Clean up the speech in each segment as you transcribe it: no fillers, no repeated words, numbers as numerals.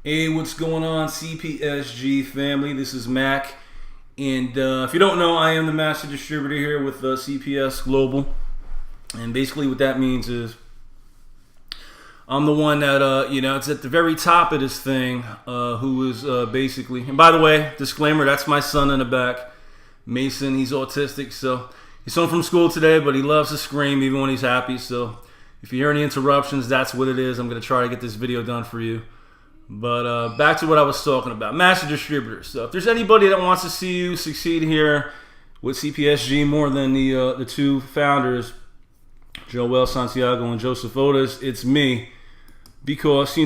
Hey, what's going on, CPSG family? This is Mac, and if you don't know, I am the master distributor here with CPS Global, and basically what that means is I'm the one that, it's at the very top of this thing, who is basically, and by the way, disclaimer, that's my son in the back, Mason. He's autistic, so he's home from school today, but he loves to scream even when he's happy, so if you hear any interruptions, that's what it is. I'm going to try to get this video done for you. But back to what I was talking about, master distributors. So if there's anybody that wants to see you succeed here with CPSG more than the two founders, Joel Santiago and Joseph Otis, it's me. Because,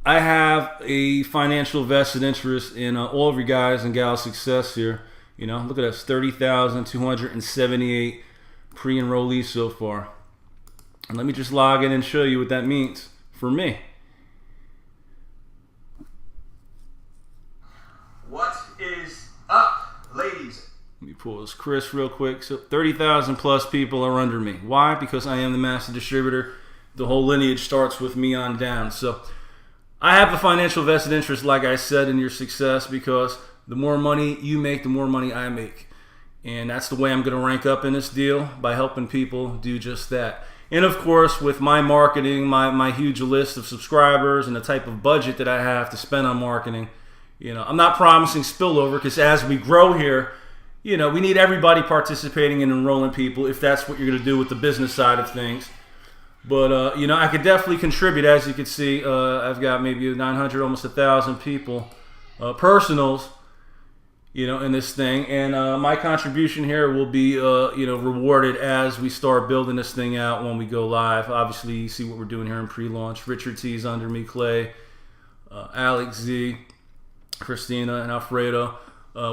I have a financial vested interest in all of you guys and gals' success here. Look at us, 30,278 pre-enrollees so far. And let me just log in and show you what that means for me. What is up, ladies? Let me pull this Chris real quick. So 30,000 plus people are under me. Why? Because I am the master distributor. The whole lineage starts with me on down. So I have a financial vested interest, like I said, in your success, because the more money you make, the more money I make. And that's the way I'm going to rank up in this deal, by helping people do just that. And of course, with my marketing, my huge list of subscribers and the type of budget that I have to spend on marketing, I'm not promising spillover, because as we grow here, we need everybody participating and enrolling people if that's what you're going to do with the business side of things. But, I could definitely contribute. As you can see, I've got maybe 900, almost 1,000 people, personals, in this thing. And my contribution here will be, rewarded as we start building this thing out when we go live. Obviously, you see what we're doing here in pre-launch. Richard T's under me, Clay, Alex Z, Christina, and Alfredo,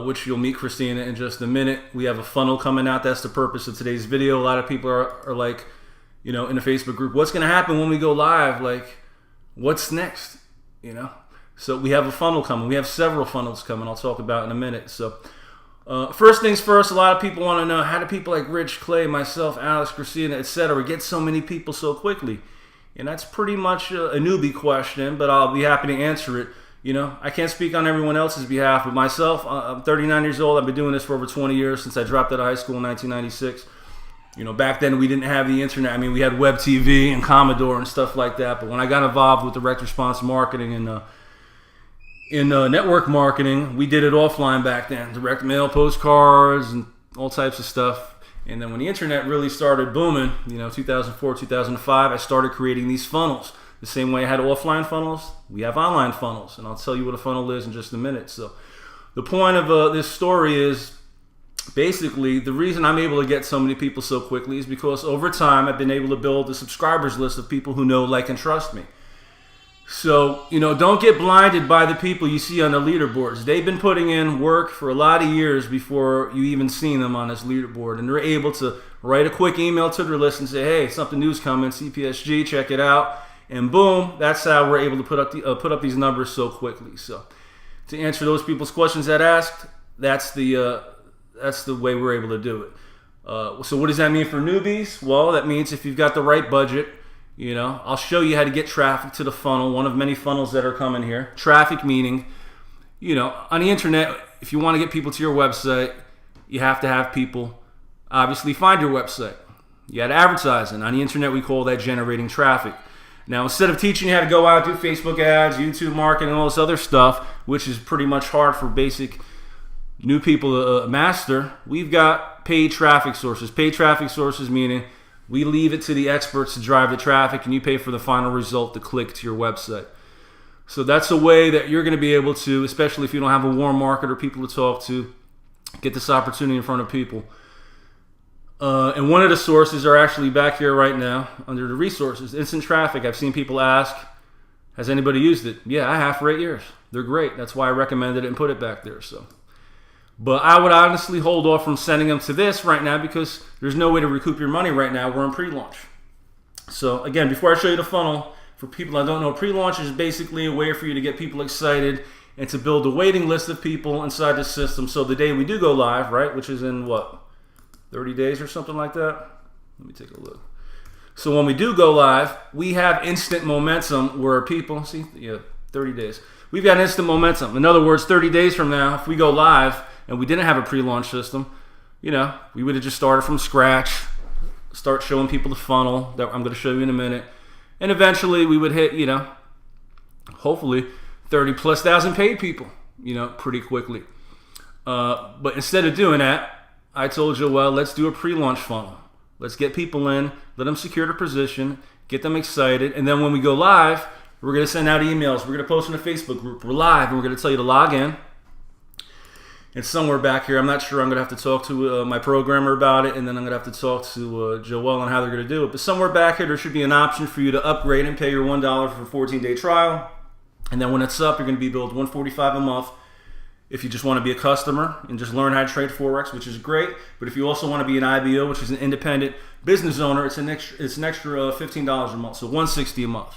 which you'll meet Christina in just a minute. We have a funnel coming out. That's the purpose of today's video. A lot of people are like, in the Facebook group, what's going to happen when we go live? Like, what's next? So we have a funnel coming. We have several funnels coming. I'll talk about in a minute. So first things first, a lot of people want to know, how do people like Rich, Clay, myself, Alex, Christina, etc. get so many people so quickly? And that's pretty much a newbie question, but I'll be happy to answer it. I can't speak on everyone else's behalf, but myself, I'm 39 years old. I've been doing this for over 20 years, since I dropped out of high school in 1996. Back then we didn't have the internet. I mean, we had web TV and Commodore and stuff like that. But when I got involved with direct response marketing and in network marketing, we did it offline back then. Direct mail, postcards, and all types of stuff. And then when the internet really started booming, 2004, 2005, I started creating these funnels. The same way I had offline funnels, we have online funnels. And I'll tell you what a funnel is in just a minute. So the point of this story is, basically, the reason I'm able to get so many people so quickly is because over time I've been able to build a subscribers list of people who know, like, and trust me. So, don't get blinded by the people you see on the leaderboards. They've been putting in work for a lot of years before you even seen them on this leaderboard. And they're able to write a quick email to their list and say, hey, something new's coming, CPSG, check it out. And boom, that's how we're able to put up these numbers so quickly. So to answer those people's questions that asked, that's the way we're able to do it. So what does that mean for newbies? Well, that means if you've got the right budget, I'll show you how to get traffic to the funnel, one of many funnels that are coming here. Traffic meaning, on the internet, if you want to get people to your website, you have to have people obviously find your website. You got advertising. On the internet, we call that generating traffic. Now, instead of teaching you how to go out, do Facebook ads, YouTube marketing, and all this other stuff, which is pretty much hard for basic new people to master, we've got paid traffic sources. Paid traffic sources meaning we leave it to the experts to drive the traffic, and you pay for the final result to click to your website. So that's a way that you're going to be able to, especially if you don't have a warm market or people to talk to, get this opportunity in front of people. And one of the sources are actually back here right now under the resources. Instant traffic. I've seen people ask, has anybody used it? Yeah, I have for 8 years. They're great. That's why I recommended it and put it back there. But I would honestly hold off from sending them to this right now, because there's no way to recoup your money right now. We're in pre-launch. So again, before I show you the funnel, for people that don't know, pre-launch is basically a way for you to get people excited and to build a waiting list of people inside the system. So the day we do go live, right, which is in what, 30 days or something like that? Let me take a look. So when we do go live, we have instant momentum where people, see, 30 days. We've got instant momentum. In other words, 30 days from now, if we go live and we didn't have a pre-launch system, we would have just started from scratch, start showing people the funnel that I'm going to show you in a minute. And eventually we would hit, hopefully 30,000+ paid people, pretty quickly. But instead of doing that, I told you, well, let's do a pre-launch funnel. Let's get people in, let them secure their position, get them excited, and then when we go live, we're going to send out emails. We're going to post in a Facebook group. We're live, and we're going to tell you to log in. And somewhere back here, I'm not sure, I'm going to have to talk to my programmer about it, and then I'm going to have to talk to Joel on how they're going to do it. But somewhere back here, there should be an option for you to upgrade and pay your $1 for a 14-day trial. And then when it's up, you're going to be billed $145 a month. If you just want to be a customer and just learn how to trade Forex, which is great. But if you also want to be an IBO, which is an independent business owner, it's an extra $15 a month, so $160 a month.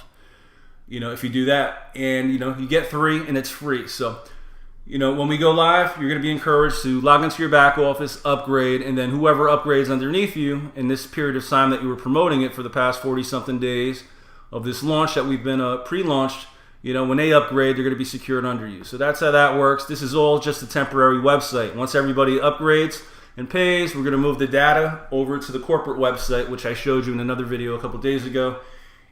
If you do that, and you get 3 and it's free. So, when we go live, you're going to be encouraged to log into your back office, upgrade, and then whoever upgrades underneath you in this period of time that you were promoting it for the past 40-something days of this launch that we've been pre-launched. When they upgrade, they're going to be secured under you. So that's how that works. This is all just a temporary website. Once everybody upgrades and pays, we're going to move the data over to the corporate website, which I showed you in another video a couple days ago.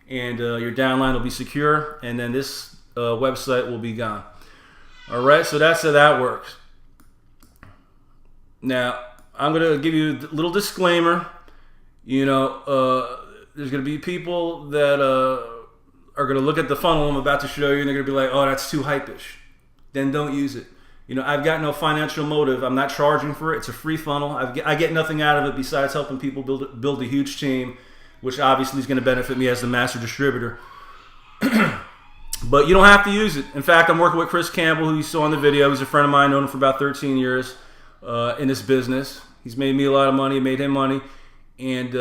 And your downline will be secure, and then this website will be gone. All right, so that's how that works. Now, I'm going to give you a little disclaimer. There's going to be people that are going to look at the funnel I'm about to show you, and they're going to be like, oh, that's too hype-ish. Then don't use it. I've got no financial motive. I'm not charging for it. It's a free funnel. I get nothing out of it besides helping people build a huge team, which obviously is going to benefit me as the master distributor. But you don't have to use it. In fact, I'm working with Chris Campbell, who you saw in the video. He's a friend of mine, known him for about 13 years in this business. He's made me a lot of money, made him money. And,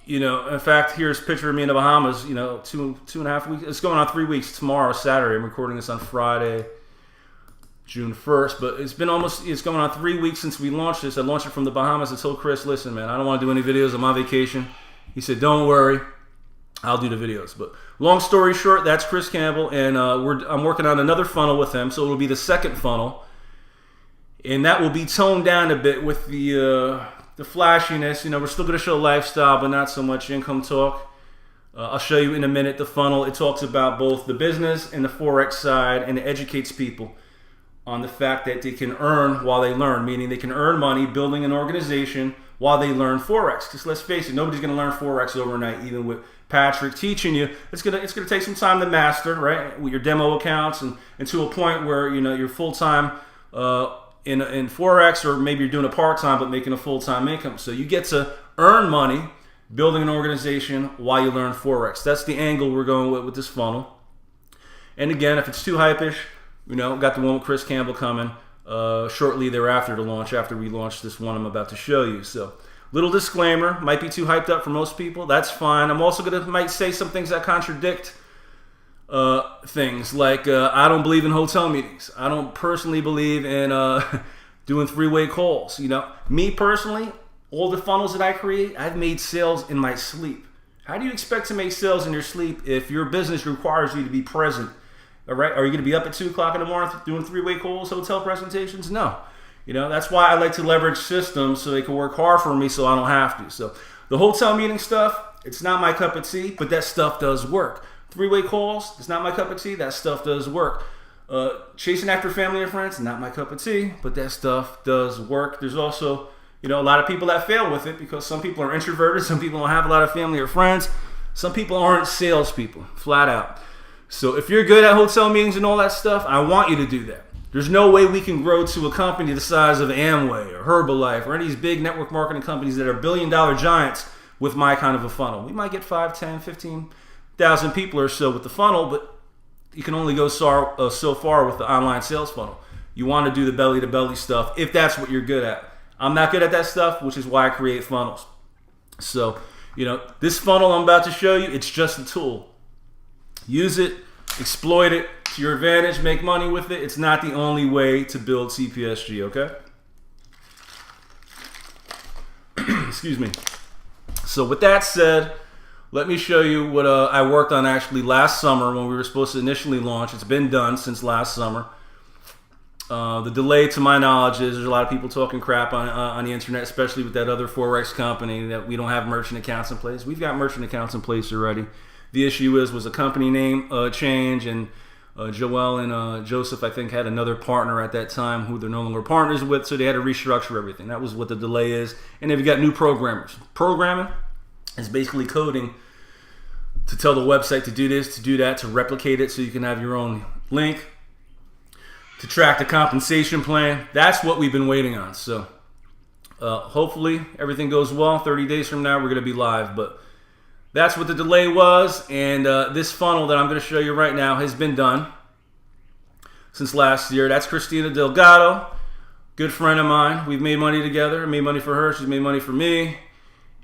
in fact, here's a picture of me in the Bahamas, 2.5 weeks. It's going on 3 weeks. Tomorrow, Saturday. I'm recording this on Friday, June 1st. But it's going on 3 weeks since we launched this. I launched it from the Bahamas. I told Chris, listen, man, I don't want to do any videos. I'm on vacation. He said, don't worry. I'll do the videos. But long story short, that's Chris Campbell. And I'm working on another funnel with him. So it'll be the second funnel. And that will be toned down a bit with the flashiness. We're still going to show lifestyle, but not so much income talk. I'll show you in a minute the funnel. It talks about both the business and the Forex side, and it educates people on the fact that they can earn while they learn, meaning they can earn money building an organization while they learn Forex. Because let's face it, nobody's going to learn Forex overnight, even with Patrick teaching you. It's going to take some time to master, right, with your demo accounts and to a point where you're full-time in Forex, or maybe you're doing a part-time but making a full-time income. So you get to earn money building an organization while you learn Forex. That's the angle we're going with this funnel. And again, if it's too hype-ish, got the one with Chris Campbell coming shortly thereafter to launch, after we launch this one I'm about to show you. So little disclaimer, might be too hyped up for most people. That's fine. I'm also might say some things that contradict things like I don't believe in hotel meetings. I don't personally believe in doing three-way calls. Me personally, all the funnels that I create, I've made sales in my sleep. How do you expect to make sales in your sleep if your business requires you to be present? All right, are you going to be up at 2 o'clock in the morning doing three-way calls, hotel presentations? No. That's why I like to leverage systems so they can work hard for me so I don't have to. So the hotel meeting stuff, it's not my cup of tea, but that stuff does work. Three-way calls, it's not my cup of tea, that stuff does work. Chasing after family and friends, not my cup of tea, but that stuff does work. There's also, a lot of people that fail with it because some people are introverted, some people don't have a lot of family or friends, some people aren't salespeople, flat out. So if you're good at hotel meetings and all that stuff, I want you to do that. There's no way we can grow to a company the size of Amway or Herbalife or any of these big network marketing companies that are billion-dollar giants with my kind of a funnel. We might get 5, 10, 15,000 people or so with the funnel, but you can only go so far with the online sales funnel. You want to do the belly-to-belly stuff if that's what you're good at. I'm not good at that stuff, which is why I create funnels. So, this funnel I'm about to show you, it's just a tool. Use it, exploit it to your advantage, make money with it. It's not the only way to build CPSG, okay? Excuse me. So with that said, let me show you what I worked on actually last summer when we were supposed to initially launch. It's been done since last summer. The delay, to my knowledge, is there's a lot of people talking crap on the internet, especially with that other Forex company, that we don't have merchant accounts in place. We've got merchant accounts in place already. The issue was a company name change, and Joel and Joseph, I think, had another partner at that time who they're no longer partners with, so they had to restructure everything. That was what the delay is. And they've got new programmers. Programming is basically coding to tell the website to do this, to do that, to replicate it so you can have your own link, to track the compensation plan. That's what we've been waiting on. So hopefully everything goes well. 30 days from now, we're going to be live. But that's what the delay was. And this funnel that I'm going to show you right now has been done since last year. That's Christina Delgado, good friend of mine. We've made money together. I made money for her. She's made money for me.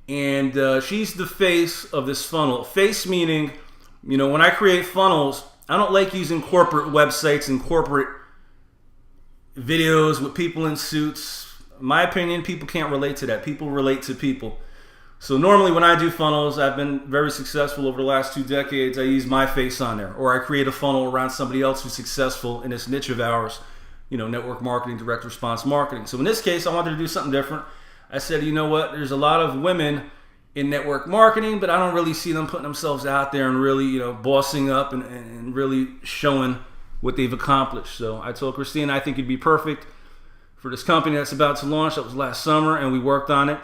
And she's the face of this funnel. Face meaning, when I create funnels, I don't like using corporate websites and corporate videos with people in suits. In my opinion, people can't relate to that. People relate to people. So normally when I do funnels, I've been very successful over the last 2 decades. I use my face on there, or I create a funnel around somebody else who's successful in this niche of ours, network marketing, direct response marketing. So in this case, I wanted to do something different. I said, you know what? There's a lot of women in network marketing, but I don't really see them putting themselves out there and really, bossing up and really showing what they've accomplished. So I told Christina, I think you'd be perfect for this company that's about to launch. That was last summer, and we worked on it.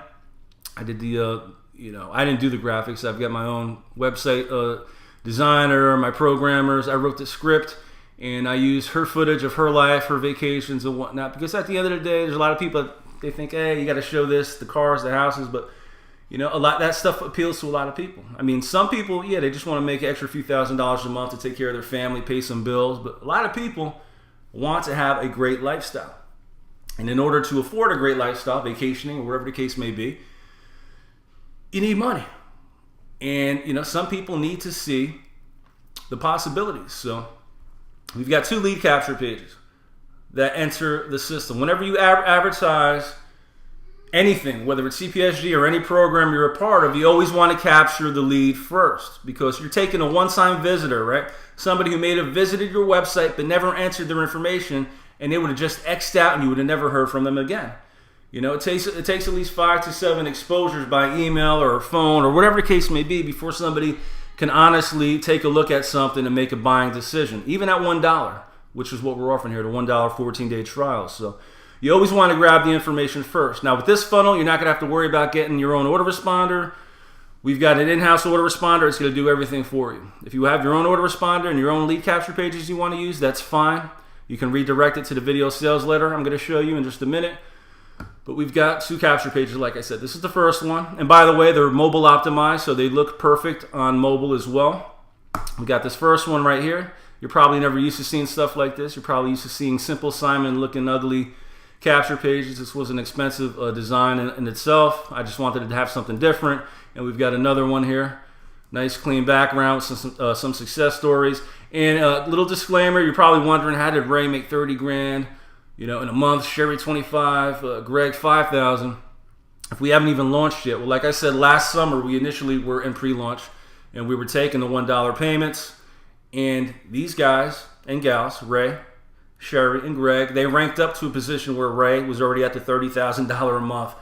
I did I didn't do the graphics. I've got my own website designer, my programmers. I wrote the script, and I used her footage of her life, her vacations and whatnot, because at the end of the day, there's a lot of people, they think, hey, you got to show this, the cars, the houses, but a lot that stuff appeals to a lot of people. I mean, some people, they just want to make an extra few $1,000s a month to take care of their family, pay some bills. But a lot of people want to have a great lifestyle. And in order to afford a great lifestyle, vacationing or whatever the case may be, you need money. And, some people need to see the possibilities. So we've got 2 lead capture pages that enter the system. Whenever you advertise anything, whether it's CPSG or any program you're a part of, you always want to capture the lead first, because you're taking a one-time visitor, right? Somebody who may have visited your website but never entered their information, and they would have just X'd out and you would have never heard from them again. It takes at least 5 to 7 exposures by email or phone or whatever the case may be before somebody can honestly take a look at something and make a buying decision, even at $1, which is what we're offering here, the $1 14-day trial. So you always want to grab the information first. Now with this funnel, you're not going to have to worry about getting your own autoresponder. We've got an in-house autoresponder. It's going to do everything for you. If you have your own autoresponder and your own lead capture pages you want to use, that's fine. You can redirect it to the video sales letter I'm going to show you in just a minute. But we've got 2 capture pages, like I said. This is the first one. And by the way, they're mobile optimized, so they look perfect on mobile as well. We got this first one right here. You're probably never used to seeing stuff like this. You're probably used to seeing Simple Simon looking ugly capture pages. This was an expensive design in itself. I just wanted to have something different. And we've got another one here. Nice clean background with some success stories. And a little disclaimer, you're probably wondering, how did Ray make 30 grand in a month? Sherry 25, Greg 5,000. If we haven't even launched yet, well, like I said, last summer we initially were in pre-launch and we were taking the $1 payments. And these guys and gals, Ray, Sherry, and Greg, they ranked up to a position where Ray was already at the $30,000 a month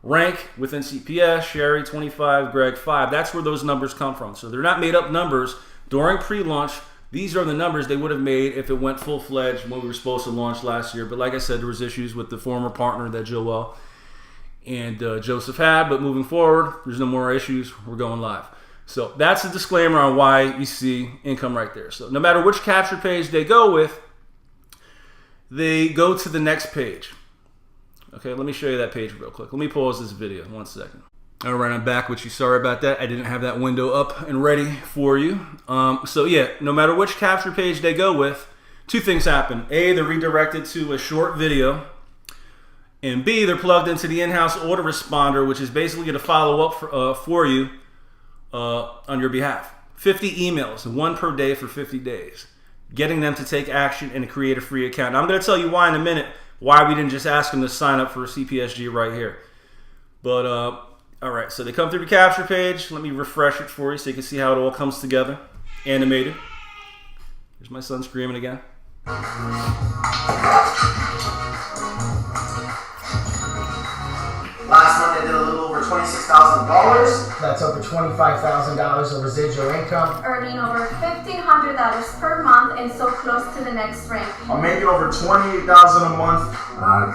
rank within CPS. Sherry 25, Greg 5. That's where those numbers come from. So they're not made up numbers. During pre-launch, these are the numbers they would have made if it went full-fledged when we were supposed to launch last year. But like I said, there was issues with the former partner that Joel and Joseph had. But moving forward, there's no more issues. We're going live. So that's a disclaimer on why you see income right there. So no matter which capture page they go with, they go to the next page. Okay, let me show you that page real quick. Let me pause this video 1 second. All right, I'm back with you. Sorry about that. I didn't have that window up and ready for you. So yeah, no matter which capture page they go with, 2 things happen. A, they're redirected to a short video. And B, they're plugged into the in-house autoresponder, which is basically going to follow up for you on your behalf. 50 emails, 1 per day for 50 days. Getting them to take action and create a free account. Now, I'm going to tell you why in a minute, why we didn't just ask them to sign up for a CPSG right here. But All right, so they come through the capture page. Let me refresh it for you so you can see how it all comes together. Animated. There's my son screaming again. Last month I did a little over $26,000. That's over $25,000 of residual income. Earning over $1,500 per month and so close to the next rank. I'm making over $28,000 a month.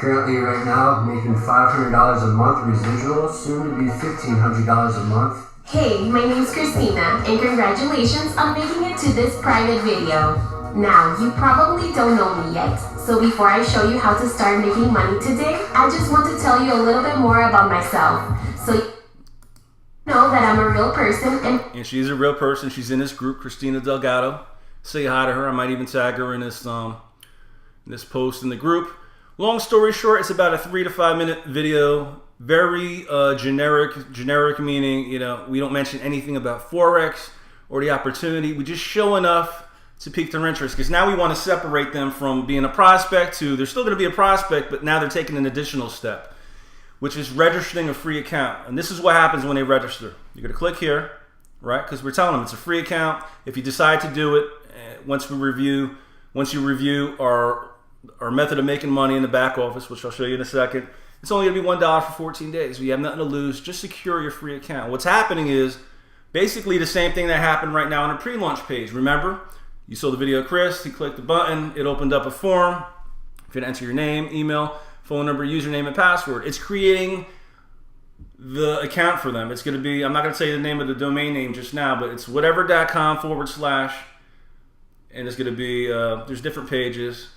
Currently right now making $500 a month residual, soon to be $1,500 a month. Hey, my name's Christina, and congratulations on making it to this private video. Now, you probably don't know me yet, so before I show you how to start making money today, I just want to tell you a little bit more about myself. So you know that I'm a real person, and she's a real person. She's in this group, Christina Delgado. Say hi to her. I might even tag her in this post in the group. Long story short, it's about a 3 to 5 minute video. Very generic meaning, you know, we don't mention anything about Forex or the opportunity. We just show enough to pique their interest, because now we want to separate them from being a prospect to they're still going to be a prospect, but now they're taking an additional step, which is registering a free account. And this is what happens when they register. You're going to click here, right? Because we're telling them it's a free account. If you decide to do it, once you review our method of making money in the back office, which I'll show you in a second, it's only going to be $1 for 14 days. You have nothing to lose. Just secure your free account. What's happening is basically the same thing that happened right now on the pre-launch page. Remember, you saw the video of Chris. He clicked the button. It opened up a form. If you enter your name, email, phone number, username, and password, it's creating the account for them. It's going to be, I'm not going to say the name of the domain name just now, but it's whatever.com / and it's going to be, there's different pages.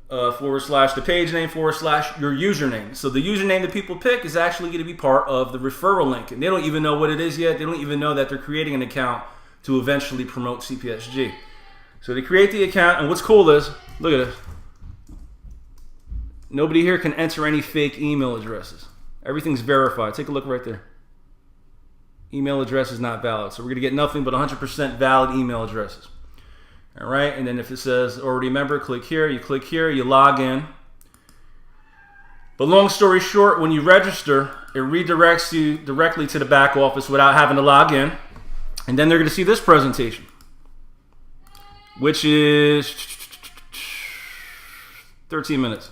/ the page name / your username. So the username that people pick is actually going to be part of the referral link. And they don't even know what it is yet. They don't even know that they're creating an account to eventually promote CPSG. So they create the account, and what's cool is, look at this. Nobody here can enter any fake email addresses. Everything's verified. Take a look right there. Email address is not valid. So we're going to get nothing but 100% valid email addresses. All right, and then if it says already a member, click here, you log in. But long story short, when you register, it redirects you directly to the back office without having to log in. And then they're going to see this presentation, which is 13 minutes.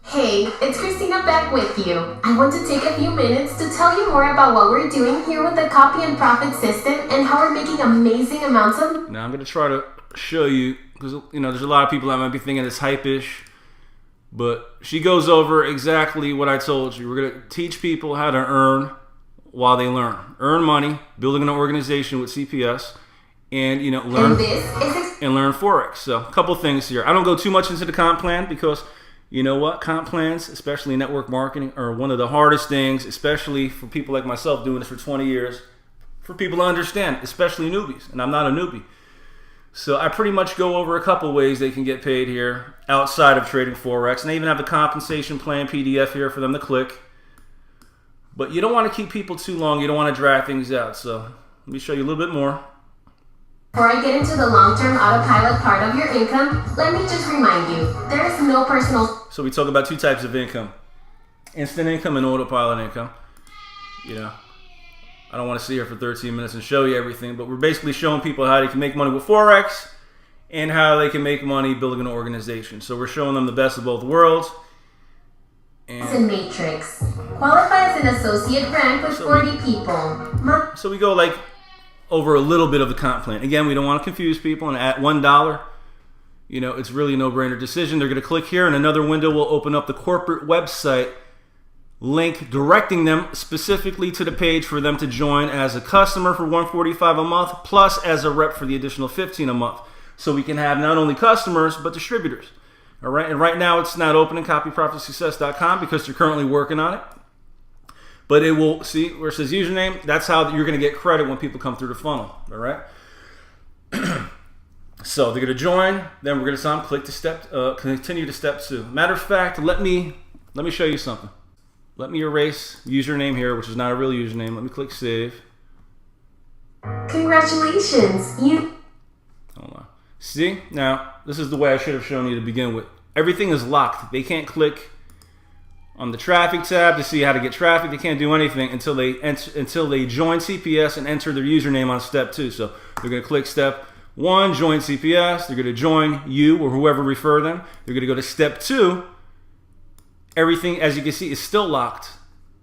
Hey, it's Christina back with you. I want to take a few minutes to tell you more about what we're doing here with the copy and profit system and how we're making amazing amounts of... Now I'm going to try to show you, because you know there's a lot of people that might be thinking it's hype-ish, but she goes over exactly what I told you. We're going to teach people how to earn while they learn. Earn money, building an organization with CPS, and you know learn and learn Forex. So a couple things here. I don't go too much into the comp plan because you know what? Comp plans, especially network marketing, are one of the hardest things, especially for people like myself doing this for 20 years, for people to understand, especially newbies. And I'm not a newbie. So I pretty much go over a couple ways they can get paid here outside of trading Forex. And I even have the compensation plan PDF here for them to click. But you don't want to keep people too long. You don't want to drag things out. So let me show you a little bit more. Before I get into the long-term autopilot part of your income, let me just remind you, there is no personal... So we talk about two types of income. Instant income and autopilot income. You know, I don't want to sit here for 13 minutes and show you everything, but we're basically showing people how they can make money with Forex and how they can make money building an organization. So we're showing them the best of both worlds. And matrix. Qualify as an associate rank with 40 people. So we go like over a little bit of the comp plan. Again, we don't want to confuse people, and at $1, you know, it's really a no-brainer decision. They're going to click here, and another window will open up the corporate website link directing them specifically to the page for them to join as a customer for $145 a month, plus as a rep for the additional $15 a month. So we can have not only customers, but distributors. All right, and right now it's not open in copyprofitsuccess.com because they're currently working on it. But it will, see where it says username, that's how you're going to get credit when people come through the funnel, all right? So they're going to join, then we're going to tell them click to continue to step 2. Matter of fact, let me show you something. Let me erase username here, which is not a real username. Let me click save. Congratulations, Hold on. See, now this is the way I should have shown you to begin with. Everything is locked. They can't click on the traffic tab to see how to get traffic. They can't do anything until they join CPS and enter their username on step 2. So they're going to click step 1, join CPS. They're going to join you or whoever refer them. They're going to go to step 2. Everything, as you can see, is still locked,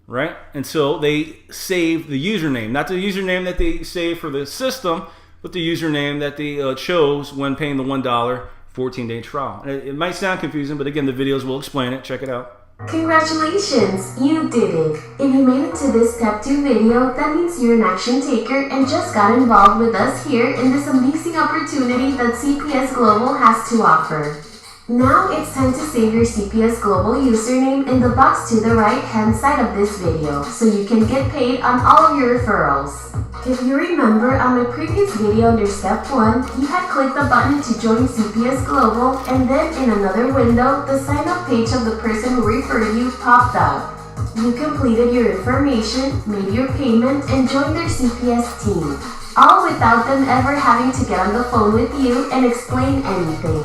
right? Until they save the username. Not the username that they saved for the system, but the username that they chose when paying the $1 14-day trial. It might sound confusing, but again, the videos will explain it. Check it out. Congratulations, you did it! If you made it to this step 2 video, that means you're an action taker and just got involved with us here in this amazing opportunity that CPS Global has to offer. Now it's time to save your CPS Global username in the box to the right hand side of this video so you can get paid on all of your referrals. If you remember on my previous video under step 1, you had clicked the button to join CPS Global, and then in another window, the sign up page of the person who referred you popped up. You completed your information, made your payment, and joined their CPS team, all without them ever having to get on the phone with you and explain anything.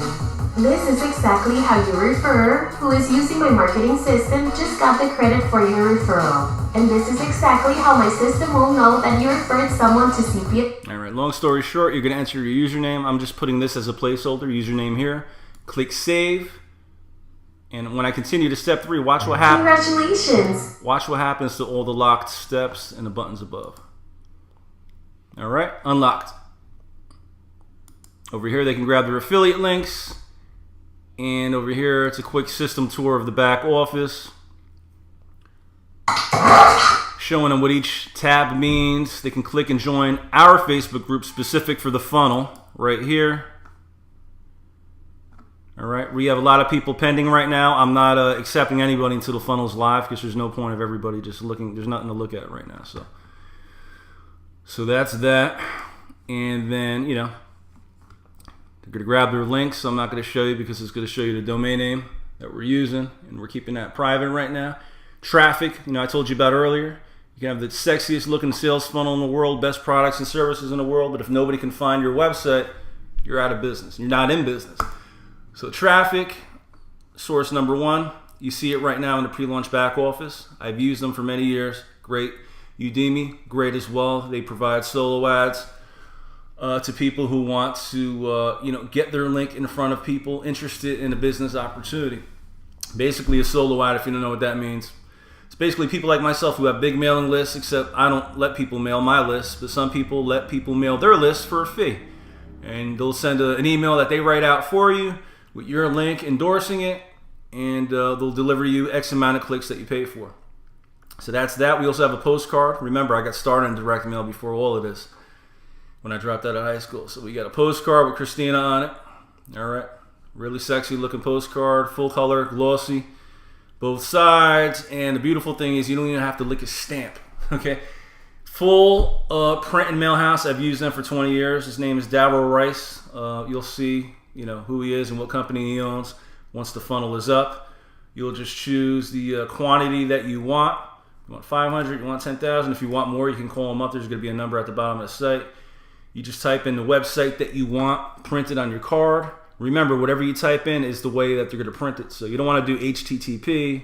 This is exactly how your referrer, who is using my marketing system, just got the credit for your referral. And this is exactly how my system will know that you referred someone to CPS. All right, long story short, you're going to enter your username. I'm just putting this as a placeholder, username here. Click save. And when I continue to step 3, watch what happens. Congratulations! Watch what happens to all the locked steps and the buttons above. All right, unlocked. Over here, they can grab their affiliate links. And over here, it's a quick system tour of the back office, showing them what each tab means. They can click and join our Facebook group specific for the funnel right here. All right, we have a lot of people pending right now. I'm not accepting anybody until the funnel's live because there's no point of everybody just looking. There's nothing to look at right now. So that's that. And then, you know, they're going to grab their links. I'm not going to show you because it's going to show you the domain name that we're using, and we're keeping that private right now. Traffic, you know, I told you about earlier. You can have the sexiest looking sales funnel in the world, best products and services in the world, but if nobody can find your website, you're out of business. You're not in business. So traffic, source number 1. You see it right now in the pre-launch back office. I've used them for many years. Great. Udemy, great as well. They provide solo ads to people who want to get their link in front of people interested in a business opportunity. Basically a solo ad, if you don't know what that means. It's basically people like myself who have big mailing lists, except I don't let people mail my lists, but some people let people mail their lists for a fee. And they'll send an email that they write out for you with your link endorsing it, and they'll deliver you X amount of clicks that you pay for. So that's that. We also have a postcard. Remember, I got started in direct mail before all of this, when I dropped out of high school. So we got a postcard with Christina on it. All right. Really sexy looking postcard, full color, glossy, both sides. And the beautiful thing is you don't even have to lick a stamp. Okay. Full print and mail house. I've used them for 20 years. His name is Darryl Rice. You'll see, who he is and what company he owns once the funnel is up. You'll just choose the quantity that you want. You want 500, you want 10,000. If you want more, you can call them up. There's going to be a number at the bottom of the site. You just type in the website that you want printed on your card. Remember, whatever you type in is the way that they're going to print it. So you don't want to do http://.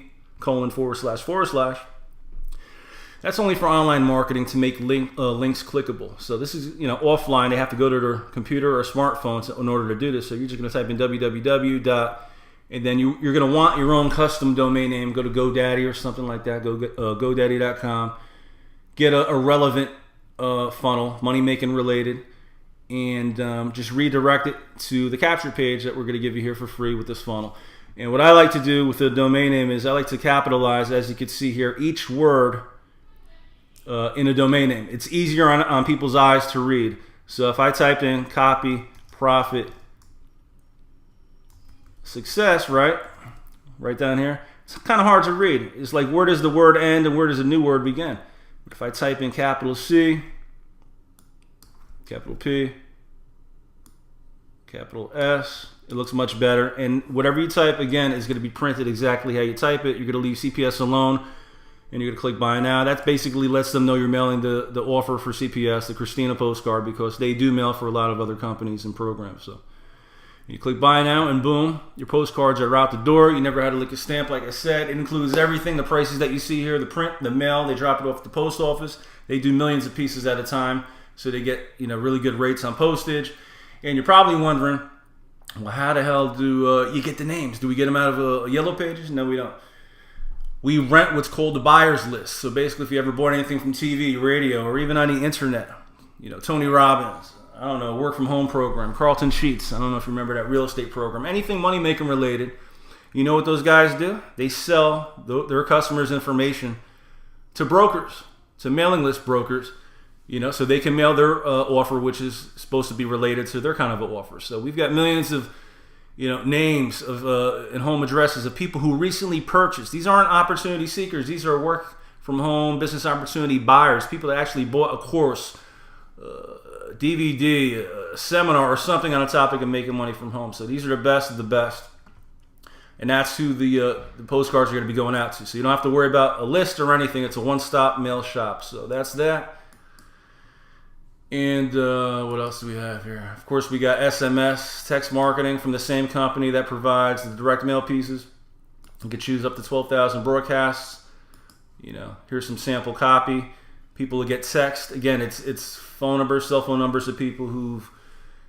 That's only for online marketing to make links clickable. So this is, offline. They have to go to their computer or smartphones in order to do this. So you're just going to type in www. And then you're going to want your own custom domain name. Go to GoDaddy or something like that. Go GoDaddy.com. Get a relevant funnel, money making related, and just redirect it to the capture page that we're going to give you here for free with this funnel. And what I like to do with the domain name is I like to capitalize, as you can see here, each word in a domain name. It's easier on people's eyes to read. So if I typed in copy, profit, success, right down here, it's kind of hard to read. It's like, where does the word end and where does a new word begin? But if I type in capital C, capital P, capital S, it looks much better. And whatever you type, again, is going to be printed exactly how you type it. You're going to leave CPS alone, and you're going to click buy now. That basically lets them know you're mailing the offer for CPS, the Christina postcard, because they do mail for a lot of other companies and programs. So, You click buy now and boom, your postcards are out the door. You never had to lick a stamp, like I said. It includes everything, the prices that you see here, the print, the mail. They drop it off at the post office. They do millions of pieces at a time, so they get really good rates on postage. And you're probably wondering, well, how the hell do you get the names? Do we get them out of Yellow Pages? No, we don't. We rent what's called the buyer's list. So basically, if you ever bought anything from TV, radio, or even on the internet, Tony Robbins, I don't know, work from home program, Carlton Sheets, I don't know if you remember that real estate program, anything money making related, you know what those guys do? They sell their customers' information to brokers, to mailing list brokers, so they can mail their offer, which is supposed to be related to their kind of an offer. So we've got millions of names of and home addresses of people who recently purchased. These aren't opportunity seekers. These are work from home business opportunity buyers, people that actually bought a course, DVD, a seminar, or something on a topic of making money from home. So these are the best of the best. And that's who the postcards are going to be going out to. So you don't have to worry about a list or anything. It's a one-stop mail shop. So that's that. And what else do we have here? Of course, we got SMS, text marketing from the same company that provides the direct mail pieces. You can choose up to 12,000 broadcasts. Here's some sample copy. People will get text. Again, it's phone numbers, cell phone numbers of people who've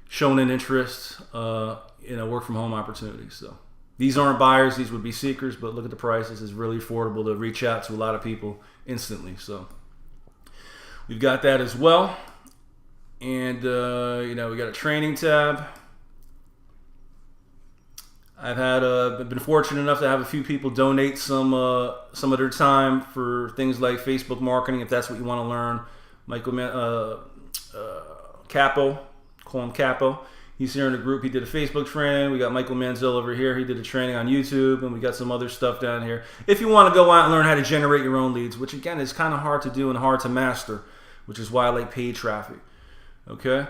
shown an interest in a work from home opportunity. So these aren't buyers, these would be seekers, but look at the prices. It's really affordable to reach out to a lot of people instantly. So we've got that as well. And, we got a training tab. I've been fortunate enough to have a few people donate some of their time for things like Facebook marketing, if that's what you want to learn. Michael Capo, call him Capo. He's here in the group. He did a Facebook training. We got Michael Manziel over here. He did a training on YouTube, and we got some other stuff down here. If you want to go out and learn how to generate your own leads, which again is kind of hard to do and hard to master, which is why I like paid traffic. Okay,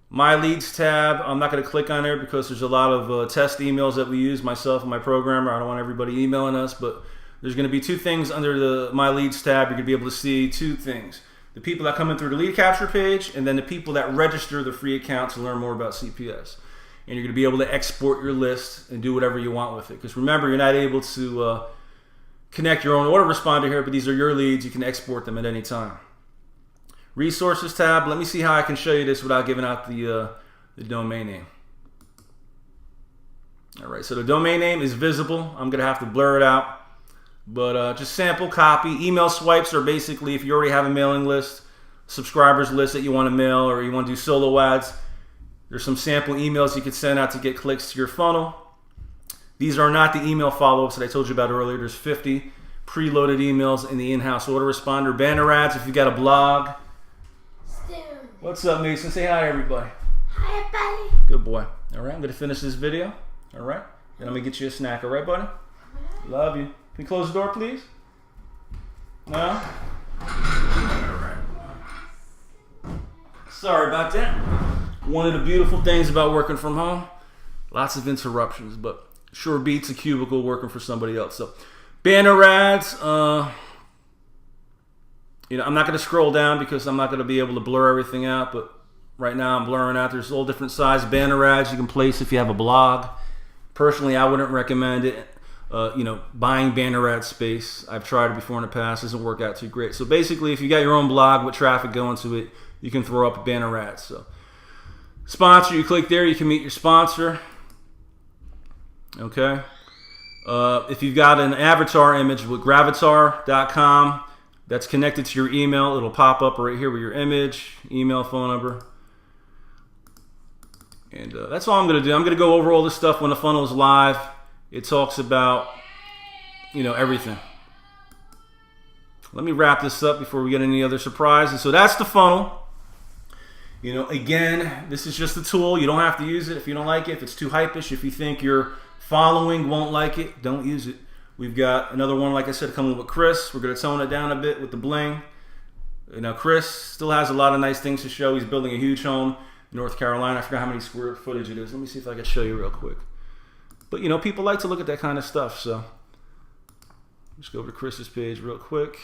my leads tab, I'm not going to click on there because there's a lot of test emails that we use, myself and my programmer. I don't want everybody emailing us, but there's going to be two things under the my leads tab. You're going to be able to see two things: the people that come in through the lead capture page, and then the people that register the free account to learn more about CPS. And you're going to be able to export your list and do whatever you want with it. Because remember, you're not able to connect your own autoresponder here, but these are your leads. You can export them at any time. Resources tab. Let me see how I can show you this without giving out the domain name. All right, so the domain name is visible. I'm going to have to blur it out. But just sample copy. Email swipes are basically if you already have a mailing list, subscribers list that you want to mail, or you want to do solo ads. There's some sample emails you could send out to get clicks to your funnel. These are not the email follow-ups that I told you about earlier. There's 50 preloaded emails in the in-house autoresponder. Banner ads if you got a blog. What's up, Mason? Say hi, everybody. Hi, buddy. Good boy. All right, I'm going to finish this video. All right? Then I'm going to get you a snack. All right, buddy? Love you. Can you close the door, please? No? All right. Sorry about that. One of the beautiful things about working from home, lots of interruptions, but sure beats a cubicle working for somebody else. So, banner ads, I'm not going to scroll down because I'm not going to be able to blur everything out, but right now I'm blurring out. There's all different size banner ads you can place if you have a blog. Personally, I wouldn't recommend it. Buying banner ad space. I've tried it before in the past. It doesn't work out too great. So basically, if you got your own blog with traffic going to it, you can throw up banner ads. So sponsor, you click there, you can meet your sponsor. Okay. If you've got an avatar image with gravatar.com, that's connected to your email. It'll pop up right here with your image, email, phone number. And that's all I'm going to do. I'm going to go over all this stuff when the funnel is live. It talks about, everything. Let me wrap this up before we get any other surprises. So that's the funnel. Again, this is just a tool. You don't have to use it if you don't like it. If it's too hypish, if you think your following won't like it, don't use it. We've got another one, like I said, coming with Chris. We're going to tone it down a bit with the bling. Chris still has a lot of nice things to show. He's building a huge home in North Carolina. I forgot how many square footage it is. Let me see if I can show you real quick. But, people like to look at that kind of stuff. So let's go over to Chris's page real quick.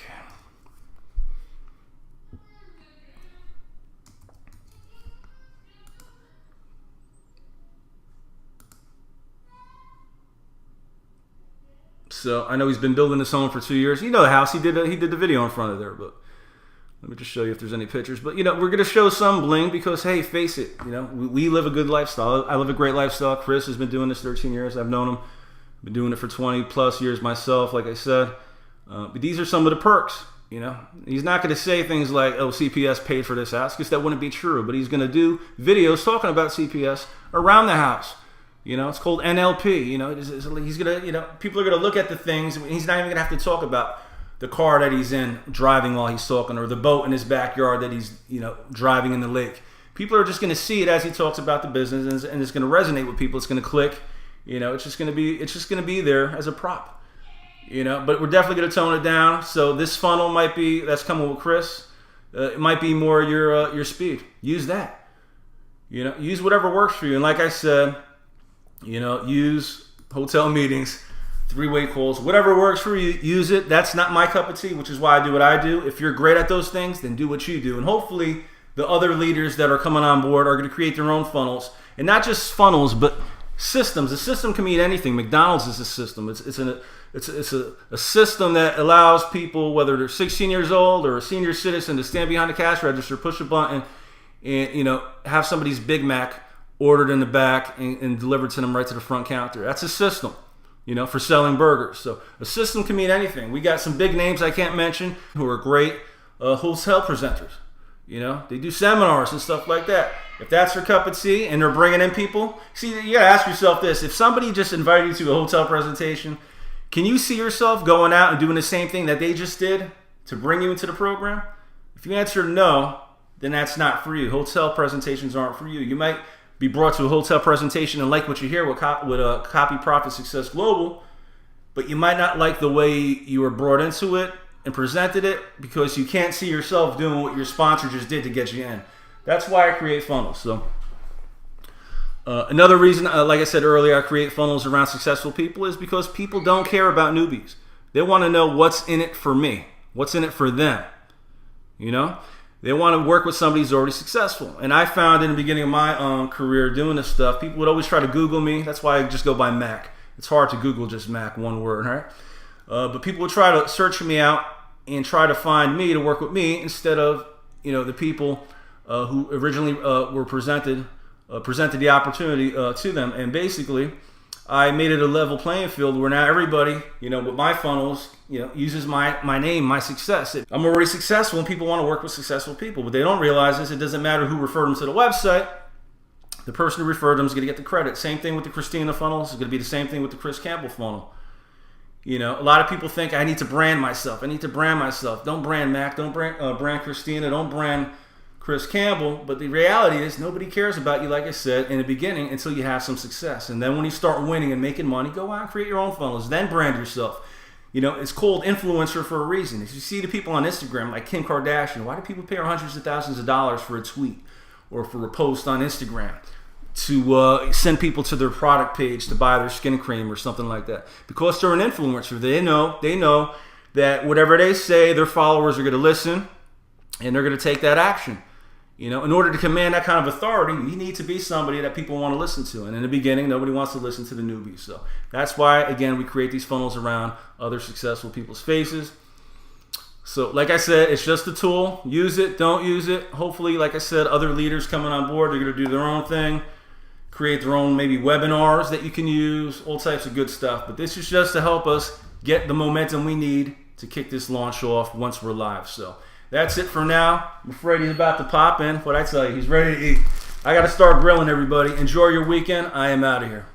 So I know he's been building this home for 2 years. You know the house. He did the video in front of there, but let me just show you if there's any pictures. But, we're going to show some bling because, hey, face it, we live a good lifestyle. I live a great lifestyle. Chris has been doing this 13 years. I've known him. I've been doing it for 20 plus years myself, like I said. But these are some of the perks, He's not going to say things like, oh, CPS paid for this house, because that wouldn't be true. But he's going to do videos talking about CPS around the house. It's called NLP. He's going to, people are going to look at the things. He's not even going to have to talk about the car that he's in driving while he's talking, or the boat in his backyard that he's, driving in the lake. People are just going to see it as he talks about the business, and it's going to resonate with people. It's going to click. It's just going to be there as a prop. But we're definitely going to tone it down. So this funnel that's coming with Chris. It might be more your speed. Use that. Use whatever works for you. And like I said, use hotel meetings, 3-way calls, whatever works for you. Use it. That's not my cup of tea, which is why I do what I do. If you're great at those things, then do what you do. And hopefully the other leaders that are coming on board are going to create their own funnels, and not just funnels, but systems. A system can mean anything. McDonald's is a system. It's a system that allows people, whether they're 16 years old or a senior citizen, to stand behind the cash register, push a button, and have somebody's Big Mac ordered in the back and delivered to them right to the front counter. That's a system, for selling burgers. So a system can mean anything. We got some big names I can't mention who are great hotel presenters. They do seminars and stuff like that. If that's their cup of tea and they're bringing in people, see, you gotta ask yourself this: if somebody just invited you to a hotel presentation, can you see yourself going out and doing the same thing that they just did to bring you into the program? If you answer no, then that's not for you. Hotel presentations aren't for you. You might be brought to a hotel presentation and like what you hear with Copy Profit Success Global, but you might not like the way you were brought into it and presented it, because you can't see yourself doing what your sponsor just did to get you in. That's why I create funnels. So another reason, like I said earlier, I create funnels around successful people is because people don't care about newbies. They want to know what's in it for me, what's in it for them. They want to work with somebody who's already successful. And I found in the beginning of my career doing this stuff, people would always try to Google me. That's why I just go by Mac. It's hard to Google just Mac, one word, right? But people would try to search me out and try to find me to work with me instead of, the people who originally were presented the opportunity to them. And basically, I made it a level playing field where now everybody, with my funnels, uses my name, my success. I'm already successful, and people want to work with successful people. What they don't realize is it doesn't matter who referred them to the website. The person who referred them is going to get the credit. Same thing with the Christina funnels. It's going to be the same thing with the Chris Campbell funnel. A lot of people think I need to brand myself. Don't brand Mac. Don't brand Christina. Don't brand Chris Campbell. But the reality is nobody cares about you, like I said, in the beginning until you have some success. And then when you start winning and making money, go out and create your own funnels. Then brand yourself. It's called influencer for a reason. If you see the people on Instagram, like Kim Kardashian, why do people pay her hundreds of thousands of dollars for a tweet or for a post on Instagram? To send people to their product page to buy their skin cream or something like that, because they're an influencer. They know that whatever they say, their followers are going to listen and they're going to take that action. In order to command that kind of authority, you need to be somebody that people want to listen to. And in the beginning, nobody wants to listen to the newbies. So that's why, again, we create these funnels around other successful people's faces. So like I said, it's just a tool. Use it, don't use it. Hopefully, like I said, other leaders coming on board, they're going to do their own thing. Create their own maybe webinars that you can use, all types of good stuff. But this is just to help us get the momentum we need to kick this launch off once we're live. So that's it for now. I'm afraid he's about to pop in. What I tell you, he's ready to eat. I got to start grilling, everybody. Enjoy your weekend. I am out of here.